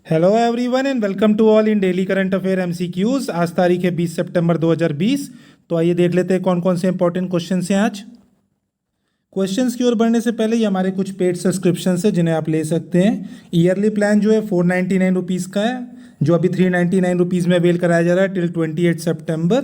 Hello everyone and welcome to all in daily current affair MCQs. आज तारीख है 20 सितंबर 2020। तो आइए देख लेते हैं कौन कौन से इंपॉर्टेंट क्वेश्चंस हैं आज। क्वेश्चंस की ओर बढ़ने से पहले ये हमारे कुछ पेड सब्सक्रिप्शन है जिन्हें आप ले सकते हैं। ईयरली प्लान जो है 499 का है, जो अभी 399 में अवेल कराया जा रहा है टिल 28 सितंबर।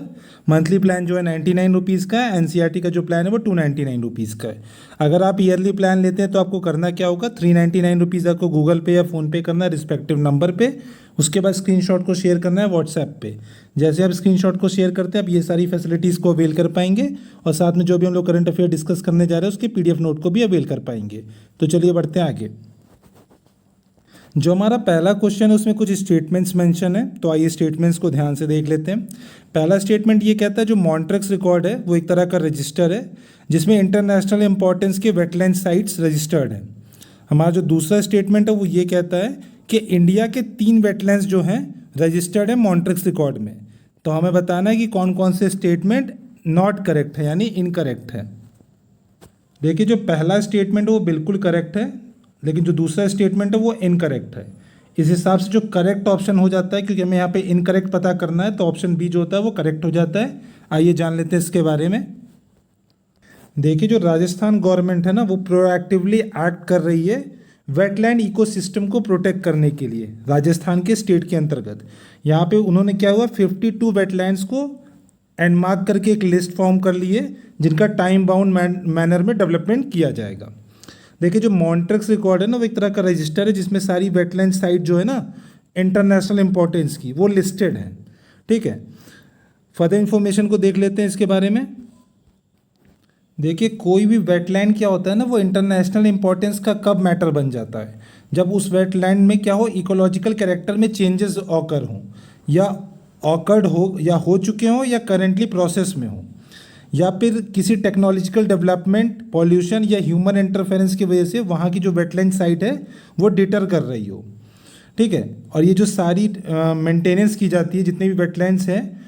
मंथली प्लान जो है 99 का है। एनसीईआरटी का जो प्लान है वो 299 का है। अगर आप ईयरली प्लान लेते हैं तो आपको करना क्या होगा, 399 आपको गूगल पे या फ़ोनपे करना है रिस्पेक्टिव नंबर पे। उसके बाद स्क्रीनशॉट को शेयर करना है व्हाट्सएप पे। जैसे आप स्क्रीनशॉट को शेयर करते हैं आप ये सारी फैसिलिटीज़ को अवेल कर पाएंगे और साथ में जो भी हम लोग करंट अफेयर डिस्कस करने जा रहे हैं उसके पीडीएफ नोट को भी अवेल कर पाएंगे। तो चलिए बढ़ते हैं आगे। जो हमारा पहला क्वेश्चन है उसमें कुछ स्टेटमेंट्स मेंशन है, तो आइए स्टेटमेंट्स को ध्यान से देख लेते हैं। पहला स्टेटमेंट ये कहता है जो मॉन्ट्रेक्स रिकॉर्ड है वो एक तरह का रजिस्टर है जिसमें इंटरनेशनल इंपॉर्टेंस के वेटलैंड साइट्स रजिस्टर्ड हैं। हमारा जो दूसरा स्टेटमेंट है वो ये कहता है कि इंडिया के 3 वेटलैंड्स जो हैं रजिस्टर्ड है मॉन्ट्रेक्स रिकॉर्ड में। तो हमें बताना है कि कौन कौन से स्टेटमेंट नॉट करेक्ट है यानी इनकरेक्ट है। देखिए जो पहला स्टेटमेंट है वो बिल्कुल करेक्ट है, लेकिन जो दूसरा स्टेटमेंट है वो इनकरेक्ट है। इस हिसाब से जो करेक्ट ऑप्शन हो जाता है, क्योंकि हमें यहाँ पे इनकरेक्ट पता करना है, तो ऑप्शन बी जो होता है वो करेक्ट हो जाता है। आइए जान लेते हैं इसके बारे में। देखिए जो राजस्थान गवर्नमेंट है ना वो प्रोएक्टिवली एक्ट कर रही है वेटलैंड इकोसिस्टम को प्रोटेक्ट करने के लिए राजस्थान के स्टेट के अंतर्गत। यहाँ पे उन्होंने क्या हुआ 52 वेटलैंड्स को एनमार्क करके एक लिस्ट फॉर्म कर ली है जिनका टाइम बाउंड मैनर में डेवलपमेंट किया जाएगा। देखिए जो मॉन्ट्रेक्स रिकॉर्ड है ना वो एक तरह का रजिस्टर है जिसमें सारी वेटलैंड साइट जो है ना इंटरनेशनल इंपॉर्टेंस की वो लिस्टेड है। ठीक है, फर्दर इन्फॉर्मेशन को देख लेते हैं इसके बारे में। देखिए कोई भी वेटलैंड क्या होता है ना वो इंटरनेशनल इंपॉर्टेंस का कब मैटर बन जाता है, जब उस वेटलैंड में क्या हो इकोलॉजिकल कैरेक्टर में चेंजेस ऑकर हों या ऑकर्ड हो या हो चुके हों या करेंटली प्रोसेस में हो, या फिर किसी टेक्नोलॉजिकल डेवलपमेंट पॉल्यूशन या ह्यूमन इंटरफेरेंस की वजह से वहाँ की जो वेटलैंड साइट है वो डिटर कर रही हो। ठीक है, और ये जो सारी मेंटेनेंस की जाती है जितने भी वेटलैंड्स हैं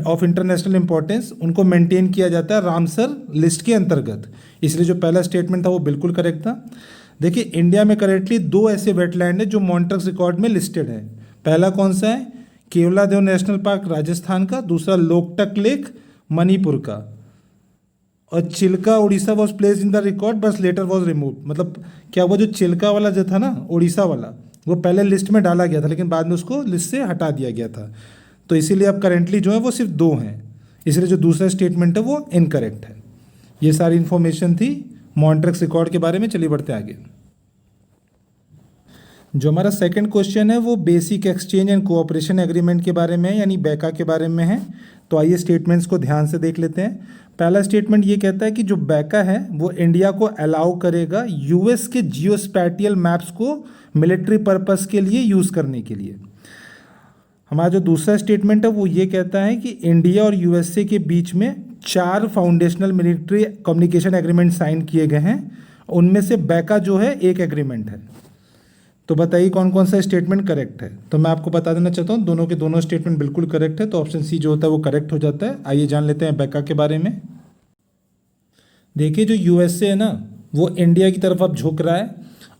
ऑफ इंटरनेशनल इंपॉर्टेंस उनको मेंटेन किया जाता है रामसर लिस्ट के अंतर्गत। इसलिए जो पहला स्टेटमेंट था वो बिल्कुल करेक्ट था। देखिए इंडिया में करेंटली 2 ऐसे वेटलैंड है जो मॉन्ट्रेक्स रिकॉर्ड में लिस्टेड है। पहला कौन सा है, केवलादेव नेशनल पार्क राजस्थान का, दूसरा लोकटक लेक मणिपुर का, और Chilika Orissa was place in the record बस लेटर वॉज रिमूव। मतलब क्या हुआ जो चिल्का वाला जो था ना उड़ीसा वाला वो पहले लिस्ट में डाला गया था लेकिन बाद में उसको लिस्ट से हटा दिया गया था। तो इसीलिए अब करेंटली जो है वो सिर्फ 2 हैं, इसलिए जो दूसरा स्टेटमेंट है वो इनकरेक्ट है। ये सारी इन्फॉर्मेशन थी मॉन्ट्रेक्स रिकॉर्ड के बारे में। चलिए बढ़ते आगे। जो हमारा सेकंड क्वेश्चन है वो basic exchange and cooperation agreement के बारे में यानी बैका के बारे में है। तो आइए स्टेटमेंट्स को ध्यान से देख लेते हैं। पहला स्टेटमेंट ये कहता है कि जो बैका है वो इंडिया को अलाउ करेगा यूएस के जियोस्पैटियल मैप्स को मिलिट्री पर्पस के लिए यूज़ करने के लिए। हमारा जो दूसरा स्टेटमेंट है वो ये कहता है कि इंडिया और यूएसए के बीच में 4 foundational military communication agreement sign किए गए हैं, उनमें से बैका जो है एक एग्रीमेंट है। तो बताइए कौन कौन सा स्टेटमेंट करेक्ट है। तो मैं आपको बता देना चाहता हूँ दोनों के दोनों स्टेटमेंट बिल्कुल करेक्ट है, तो ऑप्शन सी जो होता है वो करेक्ट हो जाता है। आइए जान लेते हैं बैका के बारे में। देखिए जो यूएसए है ना वो इंडिया की तरफ अब झुक रहा है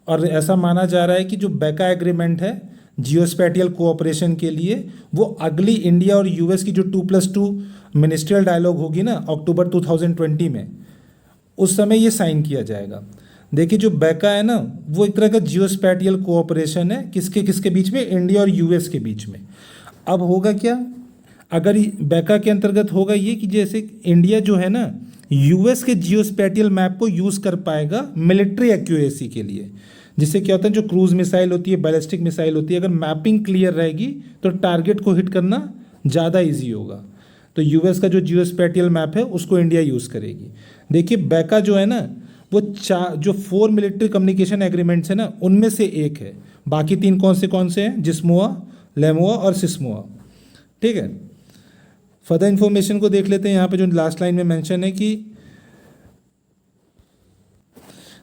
और ऐसा माना जा रहा है कि जो बैका एग्रीमेंट है जियोस्पैटियल कोऑपरेशन के लिए वो अगली इंडिया और यूएस की जो 2+2 मिनिस्ट्रियल डायलॉग होगी ना अक्टूबर 2020 में, उस समय ये साइन किया जाएगा। देखिए जो बैका है ना वो एक तरह का जियोस्पैटियल कोऑपरेशन है किसके किसके बीच में, इंडिया और यूएस के बीच में। अब होगा क्या, अगर बैका के अंतर्गत होगा ये कि जैसे इंडिया जो है ना यूएस के जियोस्पैटियल मैप को यूज़ कर पाएगा मिलिट्री एक्यूरेसी के लिए, जिससे क्या होता है जो क्रूज मिसाइल होती है बैलिस्टिक मिसाइल होती है, अगर मैपिंग क्लियर रहेगी तो टारगेट को हिट करना ज़्यादा ईजी होगा। तो यूएस का जो जियोस्पैटियल मैप है उसको इंडिया यूज़ करेगी। देखिए बैका जो है ना वो जो 4 मिलिट्री कम्युनिकेशन एग्रीमेंट्स है ना उनमें से एक है, बाकी 3 कौन से हैं, जिस्मोआ, लेमोआ और सिस्मोआ। ठीक है, फर्दर इन्फॉर्मेशन को देख लेते हैं। यहाँ पे जो लास्ट लाइन में मेंशन है कि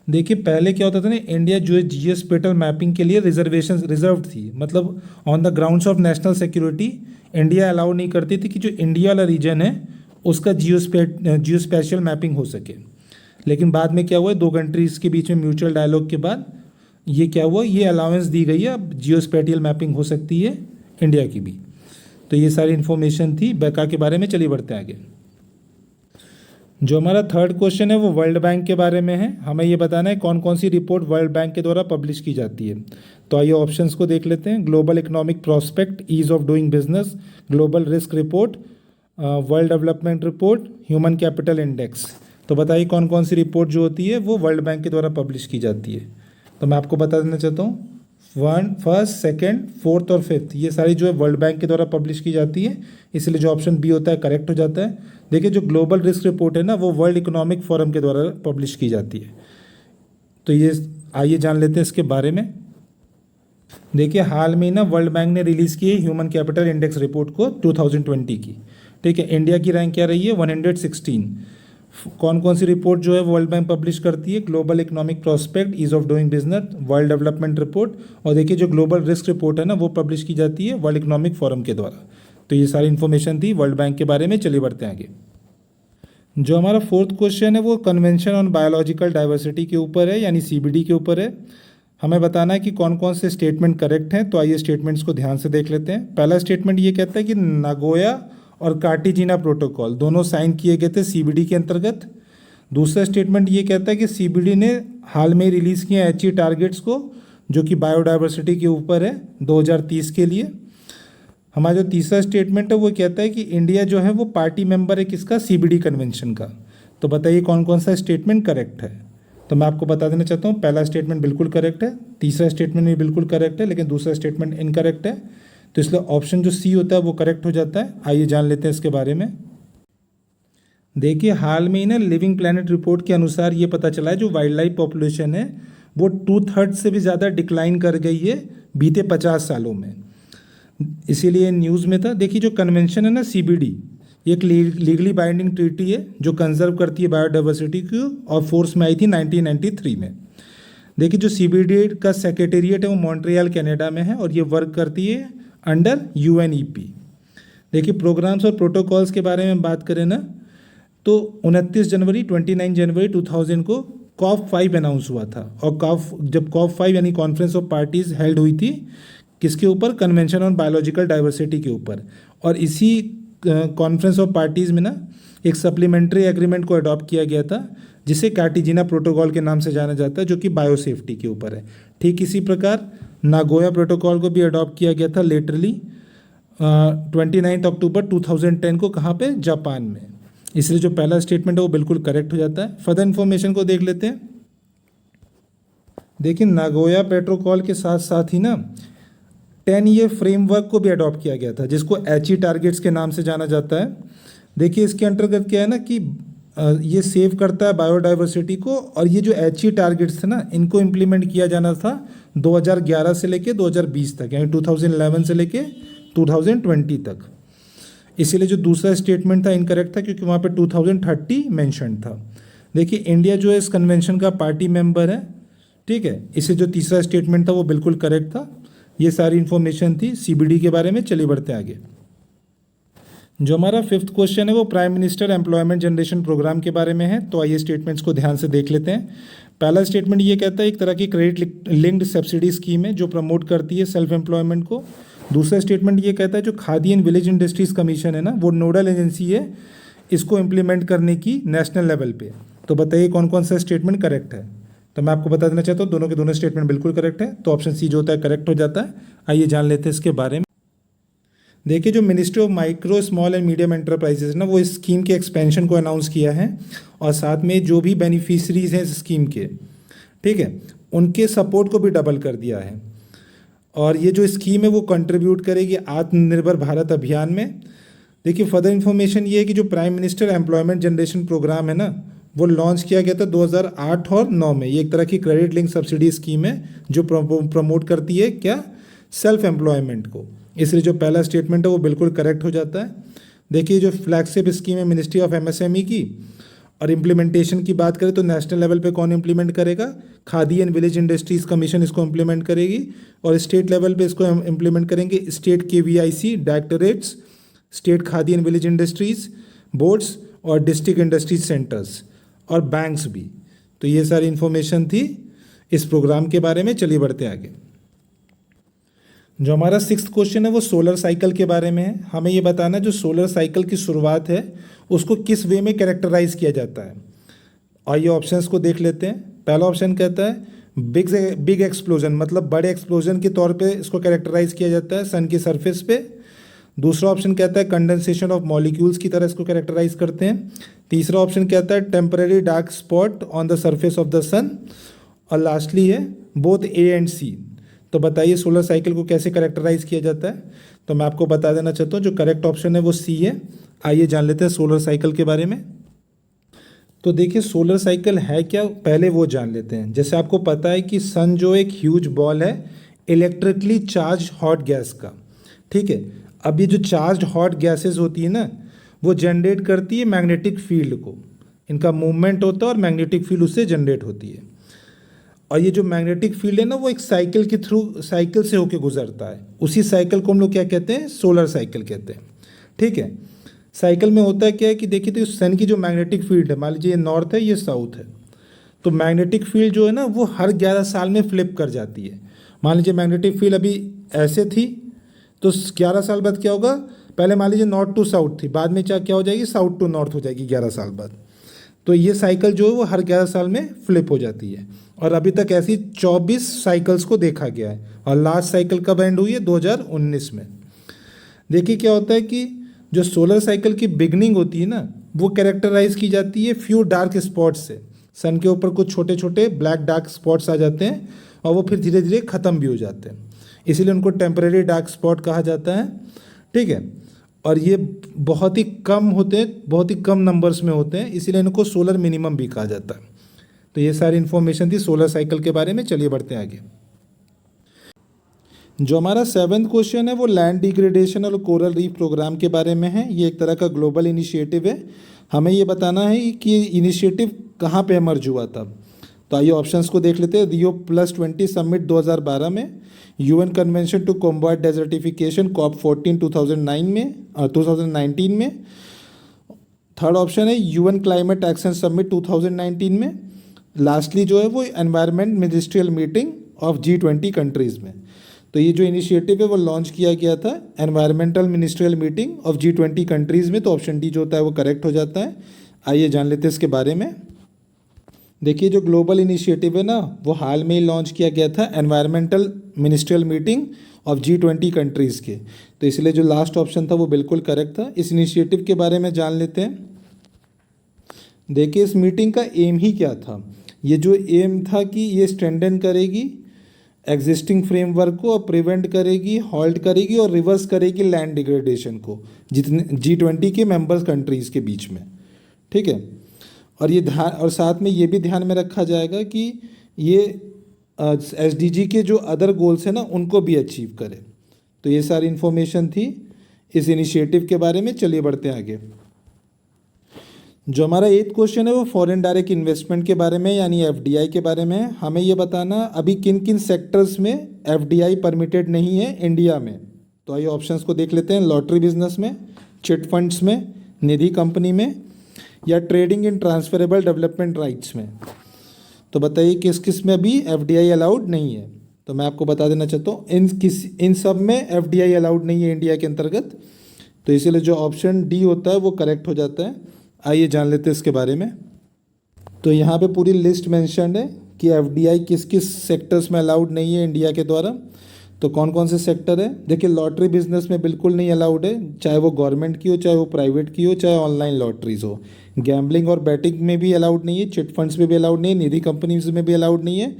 देखिए पहले क्या होता था ना इंडिया जो है जियोस्पैटियल मैपिंग के लिए रिजर्व थी, मतलब on the grounds of national security India allow नहीं करती थी कि जो इंडिया वाला रीजन है उसका जियोस्पैशियल मैपिंग हो सके। लेकिन बाद में क्या हुआ 2 कंट्रीज़ के बीच में म्यूचुअल डायलॉग के बाद ये क्या हुआ, ये अलाउंस दी गई है, अब जियो स्पेटियल मैपिंग हो सकती है इंडिया की भी। तो ये सारी इन्फॉर्मेशन थी बैका के बारे में। चलिए बढ़ते हैं आगे। जो हमारा थर्ड क्वेश्चन है वो वर्ल्ड बैंक के बारे में है। हमें ये बताना है कौन कौन सी रिपोर्ट वर्ल्ड बैंक के द्वारा पब्लिश की जाती है। तो आइए ऑप्शंस को देख लेते हैं। Global economic prospect, ease of doing business, global risk report, world development report, human capital index. तो बताइए कौन कौन सी रिपोर्ट जो होती है वो वर्ल्ड बैंक के द्वारा पब्लिश की जाती है। तो मैं आपको बता देना चाहता हूँ, फर्स्ट, सेकंड, फोर्थ और फिफ्थ ये सारी जो है वर्ल्ड बैंक के द्वारा पब्लिश की जाती है, इसलिए जो ऑप्शन बी होता है करेक्ट हो जाता है। देखिए जो ग्लोबल रिस्क रिपोर्ट है ना वो वर्ल्ड इकोनॉमिक फोरम के द्वारा पब्लिश की जाती है। तो ये आइए जान लेते हैं इसके बारे में। देखिए हाल में ना वर्ल्ड बैंक ने रिलीज़ की है ह्यूमन कैपिटल इंडेक्स रिपोर्ट को 2020 की। ठीक है, इंडिया की रैंक क्या रही है, 116। कौन कौन सी रिपोर्ट जो है वर्ल्ड बैंक पब्लिश करती है, global economic prospect, ease of doing business, world development report, और देखिए जो ग्लोबल रिस्क रिपोर्ट है ना वो पब्लिश की जाती है वर्ल्ड इकोनॉमिक फोरम के द्वारा। तो ये सारी इन्फॉर्मेशन थी वर्ल्ड बैंक के बारे में। चलिए बढ़ते हैं आगे। जो हमारा फोर्थ क्वेश्चन है वो कन्वेंशन ऑन बायोलॉजिकल डाइवर्सिटी के ऊपर है, यानी CBD के ऊपर है। हमें बताना है कि कौन कौन से स्टेटमेंट करेक्ट हैं। तो आइए स्टेटमेंट्स को ध्यान से देख लेते हैं। पहला स्टेटमेंट ये कहता है कि नागोया और कार्टिजिना प्रोटोकॉल दोनों साइन किए गए थे CBD के अंतर्गत। दूसरा स्टेटमेंट ये कहता है कि CBD ने हाल में रिलीज़ किए HE टारगेट्स को, जो कि बायोडाइवर्सिटी के ऊपर है 2030 के लिए। हमारा जो तीसरा स्टेटमेंट है वो कहता है कि इंडिया जो है वो पार्टी मेंबर है किसका, CBD कन्वेंशन का। तो बताइए कौन कौन सा स्टेटमेंट करेक्ट है। तो मैं आपको बता देना चाहता हूँ, पहला स्टेटमेंट बिल्कुल करेक्ट है, तीसरा स्टेटमेंट भी बिल्कुल करेक्ट है, लेकिन दूसरा स्टेटमेंट इनकरेक्ट है। तो इसलिए ऑप्शन जो सी होता है वो करेक्ट हो जाता है। आइए जान लेते हैं इसके बारे में। देखिए हाल में ही ना लिविंग प्लैनेट रिपोर्ट के अनुसार ये पता चला है जो वाइल्ड लाइफ पॉपुलेशन है वो 2/3 से भी ज़्यादा डिक्लाइन कर गई है बीते 50 सालों में। इसीलिए न्यूज़ में था। देखिए जो कन्वेंशन है ना CBD, ये एक लीगली बाइंडिंग ट्रीटी है जो कंजर्व करती है बायोडाइवर्सिटी को, और फोर्स में आई थी 1993 में। देखिए जो CBD का सेक्रेटेरिएट है वो मॉन्ट्रियल कनाडा में है और ये वर्क करती है अंडर UNEP। देखिए प्रोग्राम्स और प्रोटोकॉल्स के बारे में बात करें ना तो 29 जनवरी 2000 को COP5 अनाउंस हुआ था। और जब COP5 यानी कॉन्फ्रेंस ऑफ पार्टीज हेल्ड हुई थी किसके ऊपर, कन्वेंशन ऑन बायोलॉजिकल डाइवर्सिटी के ऊपर। और इसी कॉन्फ्रेंस ऑफ पार्टीज में ना एक सप्लीमेंट्री एग्रीमेंट को अडॉप्ट किया गया था जिसे कार्टिजिना प्रोटोकॉल के नाम से जाना जाता है, जो कि बायोसेफ्टी के ऊपर है। ठीक इसी प्रकार नागोया प्रोटोकॉल को भी अडॉप्ट किया गया था लेटरली 29 अक्टूबर 2010 को, कहाँ पे, जापान में। इसलिए जो पहला स्टेटमेंट है वो बिल्कुल करेक्ट हो जाता है। फर्दर इन्फॉर्मेशन को देख लेते हैं। देखिए नागोया प्रोटोकॉल के साथ साथ ही ना 10 ईयर फ्रेमवर्क को भी अडॉप्ट किया गया था जिसको HE टारगेट्स के नाम से जाना जाता है। देखिए इसके अंतर्गत क्या है ना कि ये सेव करता है बायोडाइवर्सिटी को, और ये जो HE टारगेट्स थे ना इनको इम्प्लीमेंट किया जाना था 2011 से लेके 2020 तक, यानी 2011 से लेके 2020 तक। इसीलिए जो दूसरा स्टेटमेंट था इनकरेक्ट था क्योंकि वहाँ पे 2030 मेंशन था। देखिए इंडिया जो है इस कन्वेंशन का पार्टी मेंबर है, ठीक है। इसलिए जो तीसरा स्टेटमेंट था वो बिल्कुल करेक्ट था। ये सारी इन्फॉर्मेशन थी CBD के बारे में। चलिए बढ़ते हैं आगे। जो हमारा फिफ्थ क्वेश्चन है वो prime minister employment generation programme के बारे में है। तो आइए स्टेटमेंट्स को ध्यान से देख लेते हैं। पहला स्टेटमेंट ये कहता है एक तरह की क्रेडिट लिंक्ड सब्सिडी स्कीम है जो प्रमोट करती है सेल्फ एम्प्लॉयमेंट को। दूसरा स्टेटमेंट ये कहता है जो khadi and village industries commission है ना वो नोडल एजेंसी है इसको इम्प्लीमेंट करने की नेशनल लेवल पे। तो बताइए कौन कौन सा स्टेटमेंट करेक्ट है। तो मैं आपको बता देना चाहता हूँ दोनों के दोनों स्टेटमेंट बिल्कुल करेक्ट है। तो ऑप्शन सी जो होता है करेक्ट हो जाता है। आइए जान लेते हैं इसके बारे में। देखिए जो ministry of micro small and medium enterprises ना वो इस स्कीम के एक्सपेंशन को अनाउंस किया है, और साथ में जो भी बेनिफिशरीज हैं इस स्कीम के, ठीक है, उनके सपोर्ट को भी डबल कर दिया है। और ये जो स्कीम है वो कंट्रीब्यूट करेगी आत्मनिर्भर भारत अभियान में। देखिए फर्दर इन्फॉर्मेशन ये है कि जो prime minister employment generation programme है ना वो लॉन्च किया गया था 2008 और 9 में। ये एक तरह की क्रेडिट लिंक सब्सिडी स्कीम है जो प्रमोट करती है क्या, सेल्फ एम्प्लॉयमेंट को। इसलिए जो पहला स्टेटमेंट है वो बिल्कुल करेक्ट हो जाता है। देखिए जो फ्लैगशिप स्कीम है मिनिस्ट्री ऑफ MSME की, और इम्प्लीमेंटेशन की बात करें तो नेशनल लेवल पे कौन इम्प्लीमेंट करेगा, khadi and village industries commission इसको इम्प्लीमेंट करेगी, और स्टेट लेवल पे इसको इम्प्लीमेंट करेंगे state KVIC directorates, state khadi and village industries boards, और डिस्ट्रिक्ट इंडस्ट्रीज सेंटर्स, और बैंक्स भी। तो ये सारी इन्फॉर्मेशन थी इस प्रोग्राम के बारे में। चलिए बढ़ते हैं आगे। जो हमारा 6th क्वेश्चन है वो सोलर साइकिल के बारे में है। हमें ये बताना है जो सोलर साइकिल की शुरुआत है उसको किस वे में कैरेक्टराइज किया जाता है। आइए ऑप्शंस को देख लेते हैं। पहला ऑप्शन कहता है बिग एक्सप्लोजन, मतलब बड़े एक्सप्लोजन के तौर पे इसको कैरेक्टराइज किया जाता है सन की सरफेस पे। दूसरा ऑप्शन कहता है कंडेंसेशन ऑफ मॉलिक्यूल्स की तरह इसको कैरेक्टराइज करते हैं। तीसरा ऑप्शन कहता है temporary dark spot on the surface of the sun. और लास्टली है बोथ ए एंड सी। तो बताइए सोलर साइकिल को कैसे कैरेक्टराइज किया जाता है। तो मैं आपको बता देना चाहता हूँ जो करेक्ट ऑप्शन है वो सी है। आइए जान लेते हैं सोलर साइकिल के बारे में। तो देखिए सोलर साइकिल है क्या, पहले वो जान लेते हैं। जैसे आपको पता है कि सन जो एक ह्यूज बॉल है इलेक्ट्रिकली चार्ज हॉट गैस का, ठीक है। अब ये जो चार्ज हॉट गैसेस होती है ना वो जनरेट करती है मैग्नेटिक फील्ड को, इनका मूवमेंट होता है और मैग्नेटिक फील्ड उससे जनरेट होती है। और ये जो मैग्नेटिक फील्ड है ना वो एक साइकिल के थ्रू, साइकिल से होकर गुजरता है। उसी साइकिल को हम लोग क्या कहते हैं, सोलर साइकिल कहते हैं, ठीक है। साइकिल में होता है क्या है कि देखिए तो सन की जो मैग्नेटिक फील्ड है, मान लीजिए ये नॉर्थ है ये साउथ है, तो मैग्नेटिक फील्ड जो है ना वो हर 11 साल में फ्लिप कर जाती है। मान लीजिए मैग्नेटिक फील्ड अभी ऐसे थी तो 11 साल बाद क्या होगा, पहले मान लीजिए नॉर्थ टू साउथ थी, बाद में क्या हो जाएगी, साउथ टू नॉर्थ हो जाएगी 11 साल बाद। तो ये साइकिल जो है वो हर 11 साल में फ्लिप हो जाती है। और अभी तक ऐसी 24 साइकिल्स को देखा गया है। और लास्ट साइकिल कब एंड हुई है, 2019 में। देखिए क्या होता है कि जो सोलर साइकिल की बिगनिंग होती है ना वो कैरेक्टराइज की जाती है फ्यू डार्क स्पॉट्स से। सन के ऊपर कुछ छोटे छोटे ब्लैक डार्क स्पॉट्स आ जाते हैं और वो फिर धीरे धीरे ख़त्म भी हो जाते हैं, इसीलिए उनको टेम्परेरी डार्क स्पॉट कहा जाता है, ठीक है। और ये बहुत ही कम होते हैं, बहुत ही कम नंबर्स में होते हैं, इसीलिए इनको सोलर मिनिमम भी कहा जाता है। तो ये सारी इन्फॉर्मेशन थी सोलर साइकिल के बारे में। चलिए बढ़ते हैं आगे। जो हमारा 7th क्वेश्चन है वो लैंड डिग्रेडेशन और कोरल रीफ प्रोग्राम के बारे में है। ये एक तरह का ग्लोबल इनिशिएटिव है। हमें ये बताना है कि ये इनिशिएटिव कहाँ पे इमर्ज हुआ था। तो आइए ऑप्शंस को देख लेते हैं। Rio+20 समिट 2012 में, UN convention to combat desertification COP14 2009 में 2019 में। थर्ड ऑप्शन है UN क्लाइमेट एक्शन समिट 2019 में। लास्टली जो है वो environment ministerial meeting of G20 countries में। तो ये जो इनिशिएटिव है वो लॉन्च किया गया था environmental ministerial meeting of G20 countries में। तो ऑप्शन डी जो होता है वो करेक्ट हो जाता है। आइए जान लेते हैं इसके बारे में। देखिए जो ग्लोबल इनिशिएटिव है ना वो हाल में ही लॉन्च किया गया था environmental ministerial meeting of G20 countries के। तो इसलिए जो लास्ट ऑप्शन था वो बिल्कुल करेक्ट था। इस इनिशिएटिव के बारे में जान लेते हैं। देखिए इस मीटिंग का एम ही क्या था। ये जो एम था कि ये स्ट्रेंथन करेगी एग्जिस्टिंग फ्रेमवर्क को और प्रिवेंट करेगी, हॉल्ट करेगी और रिवर्स करेगी लैंड डिग्रेडेशन को जितने G20 के मेंबर्स कंट्रीज़ के बीच में, ठीक है। और ये ध्यान, और साथ में ये भी ध्यान में रखा जाएगा कि ये SDG के जो अदर गोल्स हैं ना उनको भी अचीव करे। तो ये सारी इन्फॉर्मेशन थी इस इनिशिएटिव के बारे में। चलिए बढ़ते हैं आगे। जो हमारा 8th क्वेश्चन है वो फॉरेन डायरेक्ट इन्वेस्टमेंट के बारे में यानी FDI के बारे में। हमें ये बताना अभी किन किन सेक्टर्स में FDI परमिटेड नहीं है इंडिया में। तो आइए ऑप्शंस को देख लेते हैं। लॉटरी बिजनेस में, चिट फंड्स में, निधि कंपनी में या trading in transferable development rights में। तो बताइए किस किस में अभी FDI अलाउड नहीं है। तो मैं आपको बता देना चाहता हूँ इन सब में FDI अलाउड नहीं है इंडिया के अंतर्गत। तो इसीलिए जो ऑप्शन डी होता है वो करेक्ट हो जाता है। आइए जान लेते हैं इसके बारे में। तो यहाँ पे पूरी लिस्ट मेंशन्ड है कि FDI किस किस सेक्टर्स में अलाउड नहीं है इंडिया के द्वारा। तो कौन कौन से सेक्टर है, देखिए लॉटरी बिजनेस में बिल्कुल नहीं अलाउड है, चाहे वो गवर्नमेंट की हो, चाहे वो प्राइवेट की हो, चाहे ऑनलाइन लॉटरीज हो। गैम्बलिंग और बैटिंग में भी अलाउड नहीं है, चिट फंड्स में भी अलाउड नहीं है, निधि कंपनीज में भी अलाउड नहीं है,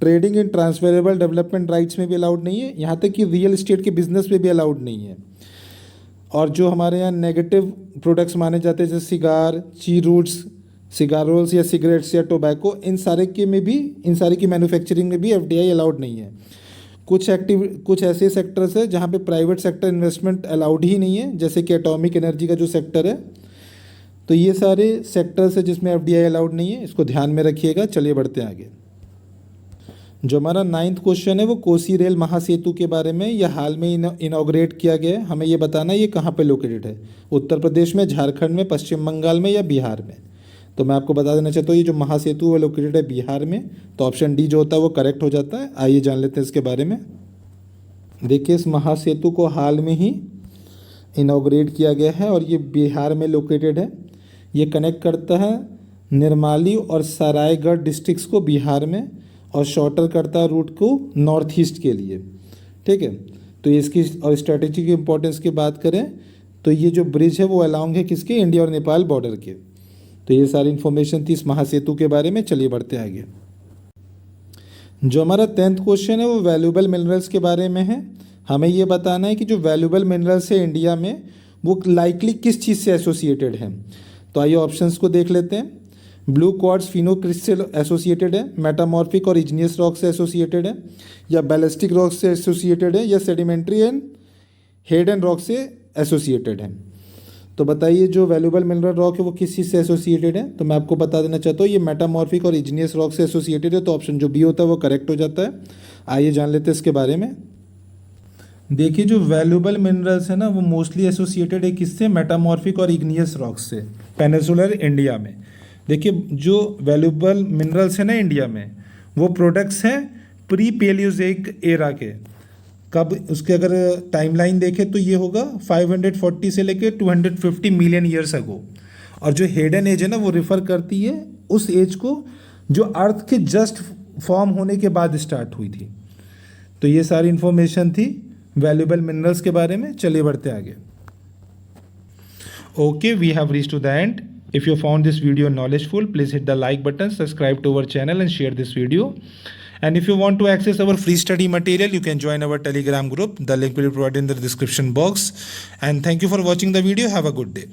trading in transferable development rights में भी अलाउड नहीं है, यहाँ तक कि रियल इस्टेट के बिजनेस में भी अलाउड नहीं है। और जो हमारे यहाँ नेगेटिव प्रोडक्ट्स माने जाते हैं जैसे सिगार, ची रूट्स, सिगार रोल्स या सिगरेट्स या टोबैको, इन सारे की मैन्युफैक्चरिंग में भी FDI अलाउड नहीं है। कुछ ऐसे सेक्टर्स है जहाँ पे प्राइवेट सेक्टर इन्वेस्टमेंट अलाउड ही नहीं है, जैसे कि एटॉमिक एनर्जी का जो सेक्टर है। तो ये सारे सेक्टर्स है जिसमें FDI अलाउड नहीं है, इसको ध्यान में रखिएगा। चलिए बढ़ते हैं आगे। जो हमारा 9th क्वेश्चन है वो कोसी रेल महासेतु के बारे में। यह हाल में इनॉग्रेट किया गया है। हमें ये बताना है ये कहाँ पे लोकेटेड है, उत्तर प्रदेश में, झारखंड में, पश्चिम बंगाल में या बिहार में। तो मैं आपको बता देना चाहता हूँ ये जो महासेतु वो लोकेटेड है बिहार में, तो ऑप्शन डी जो होता है वो करेक्ट हो जाता है। आइए जान लेते हैं इसके बारे में। देखिए इस महासेतु को हाल में ही इनॉग्रेट किया गया है और ये बिहार में लोकेटेड है। ये कनेक्ट करता है निर्माली और सरायगढ़ डिस्ट्रिक्ट्स को बिहार में और शॉर्टर करता है रूट को नॉर्थ ईस्ट के लिए, ठीक है। तो इसकी और स्ट्रेटेजी की इंपॉर्टेंस की बात करें तो ये जो ब्रिज है वो अलाउंग है किसके, इंडिया और नेपाल बॉर्डर के। तो ये सारी इन्फॉर्मेशन थी इस महासेतु के बारे में। चलिए बढ़ते आगे। जो हमारा 10th क्वेश्चन है वो वैल्यूएबल मिनरल्स के बारे में है। हमें ये बताना है कि जो वैल्यूएबल मिनरल्स है इंडिया में वो लाइकली किस चीज़ से एसोसिएटेड है। तो आइए ऑप्शंस को देख लेते हैं। ब्लू क्वार्ट्ज फिनोक्रिस्टल एसोसिएटेड है, मेटामॉर्फिक और इग्नियस रॉक से एसोसिएटेड है, या बैलिस्टिक रॉक से एसोसिएटेड है, या सेडिमेंट्री एंड हेडन रॉक से एसोसिएटेड है। तो बताइए जो वैल्यूएबल मिनरल रॉक है वो किस चीज़ से एसोसिएटेड है। तो मैं आपको बता देना चाहता हूँ ये मेटामॉर्फिक और इग्नियस रॉक से एसोसिएटेड है। तो ऑप्शन जो बी होता है वो करेक्ट हो जाता है। आइए जान लेते हैं इसके बारे में। देखिए जो वैल्यूएबल मिनरल्स है ना वो मोस्टली एसोसिएटेड है किससे, मेटामॉर्फिक और इग्नियस रॉक से पेनिनसुलर इंडिया में। देखिए जो वैल्यूएबल मिनरल्स है ना इंडिया में वो प्रोडक्ट्स हैं प्री पेलियोजेइक एरा के। कब उसके अगर टाइमलाइन देखें तो ये होगा 540 से लेके 250 मिलियन ईयर्स अगो। और जो हेडन एज है ना वो रिफ़र करती है उस एज को जो अर्थ के जस्ट फॉर्म होने के बाद स्टार्ट हुई थी। तो ये सारी इन्फॉर्मेशन थी वैल्यूएबल मिनरल्स के बारे में। चलिए बढ़ते आगे। Okay, we have reached to the end. If you found this video knowledgeful, please hit the like button, subscribe to our channel and share this video. And if you want to access our free study material, you can join our Telegram group. The link will be provided in the description box. And thank you for watching the video. Have a good day.